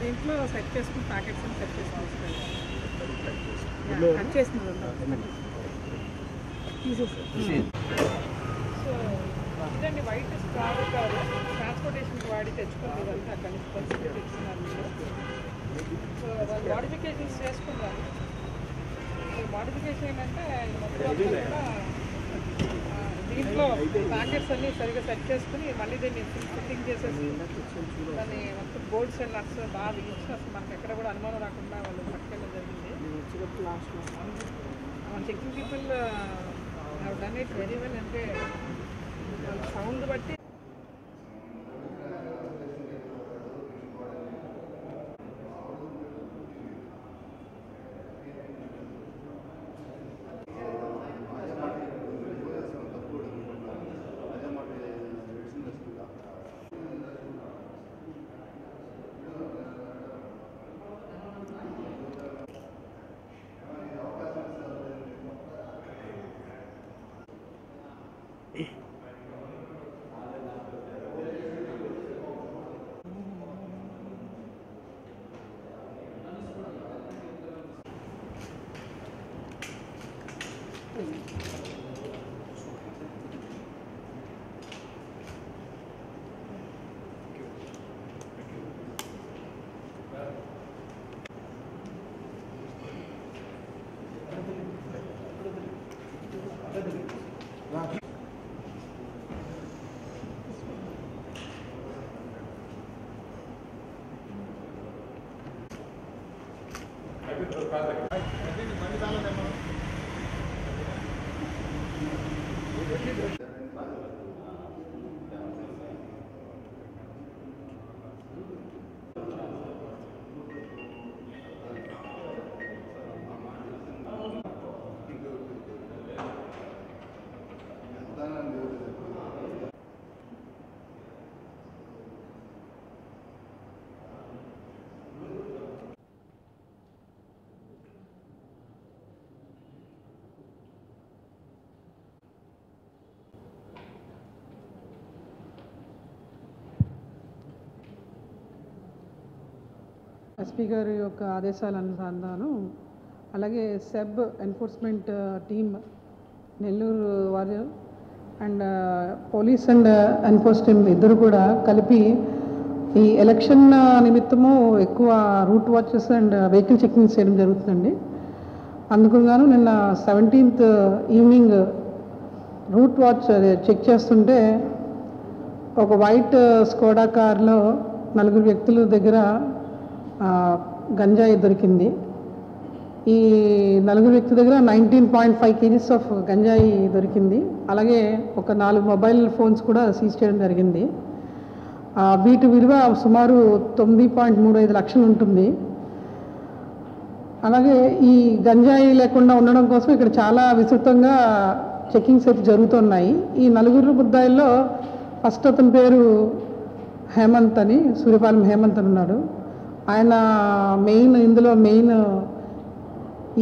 దీంట్లో సెట్ చేసుకుని packets set చేసుకుని కట్ చేసిన తీసేసి సో ఇదండి వైట్ స్టార్ కారు ట్రాన్స్పోర్టేషన్కి వాడి తెచ్చుకోండి ఇదంతా అక్కడి నుంచి పరిస్థితి తెచ్చుకున్నారు మీరు సో వాళ్ళు మోడిఫికేషన్స్ చేసుకున్నారు మోడిఫికేషన్ ఏంటంటే మొత్తం కూడా దీంట్లో ప్యాకెట్స్ అన్నీ సరిగ్గా సెట్ చేసుకుని మళ్ళీ దీన్ని ఫిట్టింగ్ చేసేసి దాన్ని మొత్తం బోల్ట్స్ అండ్ నట్స్ బాగా బిగించి అసలు మనకి ఎక్కడ కూడా అనుమానం రాకుండా వాళ్ళు పట్టుకెళ్ళడం జరిగింది. Checking people have done it very well. అంటే సౌండ్ బట్టి ఎస్పీ గారి యొక్క ఆదేశాల అనుసంధానం అలాగే సెబ్ ఎన్ఫోర్స్మెంట్ టీమ్ నెల్లూరు వారు and police and enforce team ఇద్దరు కూడా కలిపి ఈ ఎలక్షన్ నిమిత్తము ఎక్కువ route watches and vehicle checking చేయడం జరుగుతుందండి. అందుకు గాను నిన్న 17th evening route watch check చేస్తుంటే ఒక వైట్ స్కోడా కార్లో 4 వ్యక్తుల దగ్గర గంజాయి దొరికింది. ఈ 4 వ్యక్తుల దగ్గర 19.5 kgs ఆఫ్ గంజాయి దొరికింది. అలాగే ఒక 4 మొబైల్ ఫోన్స్ కూడా సీజ్ చేయడం జరిగింది. వీటి విలువ సుమారు 9.35 లక్షలు ఉంటుంది. అలాగే ఈ గంజాయి లేకుండా ఉండడం కోసం ఇక్కడ చాలా విస్తృతంగా చెకింగ్స్ అయితే జరుగుతున్నాయి. ఈ 4 ముద్దాయిల్లో ఫస్ట్ అతని పేరు హేమంత్ అని, సూర్యపాలెం హేమంత్ అని ఉన్నాడు. ఆయన ఇందులో మెయిన్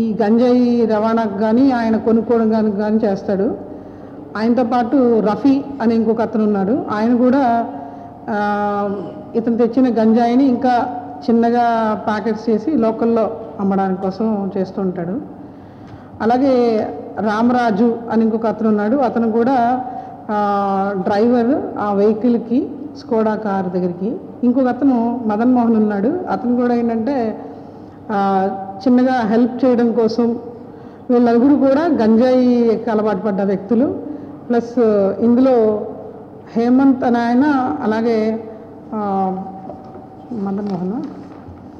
ఈ గంజాయి రవాణాకు కానీ ఆయన కొనుక్కోవడం కానీ చేస్తాడు. ఆయనతో పాటు రఫీ అని ఇంకొక అతను ఉన్నాడు. ఆయన కూడా ఇతను తెచ్చిన గంజాయిని ఇంకా చిన్నగా ప్యాకెట్స్ చేసి లోకల్లో అమ్మడానికి కోసం చేస్తూ ఉంటాడు. అలాగే రామరాజు అని ఇంకొక అతను ఉన్నాడు. అతను కూడా డ్రైవర్ ఆ వెహికల్కి స్కోడా కార్ దగ్గరికి. ఇంకొక అతను మదన్ మోహన్ ఉన్నాడు. అతను కూడా ఏంటంటే చిన్నగా హెల్ప్ చేయడం కోసం. వీళ్ళ 4 కూడా గంజాయి అలవాటు పడ్డ వ్యక్తులు. ప్లస్ ఇందులో హేమంత్ అని ఆయన అలాగే మదన్ మోహన్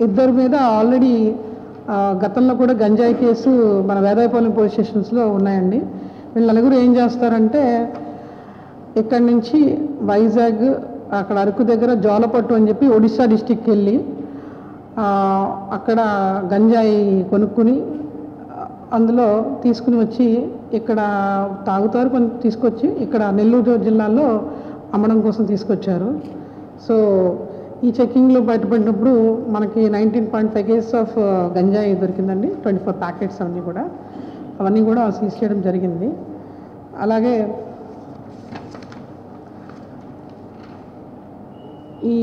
ఇద్దరి మీద ఆల్రెడీ గతంలో కూడా గంజాయి కేసు మన వేదాయపాలెం పోలీస్ స్టేషన్స్లో ఉన్నాయండి. వీళ్ళ 4 ఏం చేస్తారంటే ఇక్కడి నుంచి వైజాగ్ అక్కడ అరకు దగ్గర జోలపట్టు అని చెప్పి ఒడిశా డిస్టిక్కి వెళ్ళి అక్కడ గంజాయి కొనుక్కుని అందులో తీసుకుని వచ్చి ఇక్కడ తాగుతారు, కొంచెం తీసుకొచ్చి ఇక్కడ నెల్లూరు జిల్లాలో అమ్మడం కోసం తీసుకొచ్చారు. సో ఈ చెకింగ్లో బయటపడినప్పుడు మనకి 19.5 kgs ఆఫ్ గంజాయి దొరికిందండి. 24 ప్యాకెట్స్ అవన్నీ కూడా సీజ్ చేయడం జరిగింది. అలాగే ఈ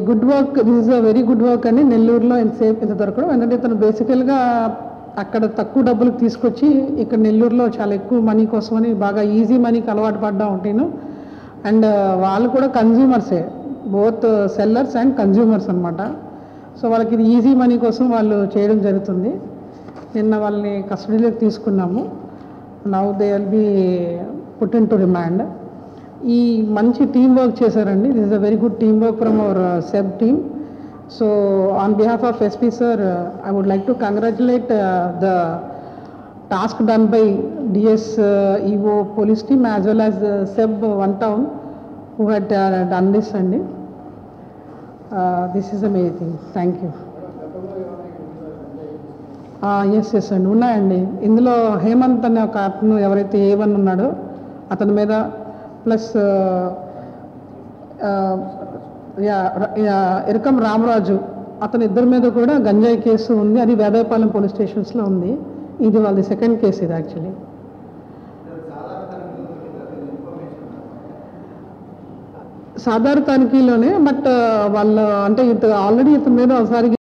good work, this is a very good work అని నెల్లూరులో ఇంత దొరకడం. ఎందుకంటే ఇతను బేసికల్గా అక్కడ తక్కువ డబ్బులకు తీసుకొచ్చి ఇక్కడ నెల్లూరులో చాలా ఎక్కువ మనీ కోసమని బాగా ఈజీ మనీకి అలవాటు పడ్డా ఉంటాను. అండ్ వాళ్ళు కూడా కన్జ్యూమర్సే, బోత్ సెల్లర్స్ అండ్ కన్జ్యూమర్స్ అనమాట. సో వాళ్ళకి ఇది ఈజీ మనీ కోసం వాళ్ళు చేయడం జరుగుతుంది. నిన్న వాళ్ళని కస్టడీలోకి తీసుకున్నాము. Now they will be put in to remand. ఈ మంచి టీమ్ వర్క్ చేశారండి. This is a very good team work from our SEB team. So on behalf of SP sir, I would like to congratulate the task done by DS EO police team as well as SEB One Town who had done this, and this is amazing. Thank you. Yes అండి, ఉన్నాయండి. ఇందులో హేమంత్ అనే ఒక అతను ఎవరైతే A1 ఉన్నాడో అతని మీద, ప్లస్ ఇరకం రామరాజు అతని ఇద్దరి మీద కూడా గంజాయి కేసు ఉంది. అది వేదాయపాలెం పోలీస్ స్టేషన్స్లో ఉంది. ఇది వాళ్ళది సెకండ్ కేసు. ఇది యాక్చువల్లీ సాధారణ తనిఖీలోనే, బట్ వాళ్ళు అంటే ఆల్రెడీ ఇతని మీద ఒకసారి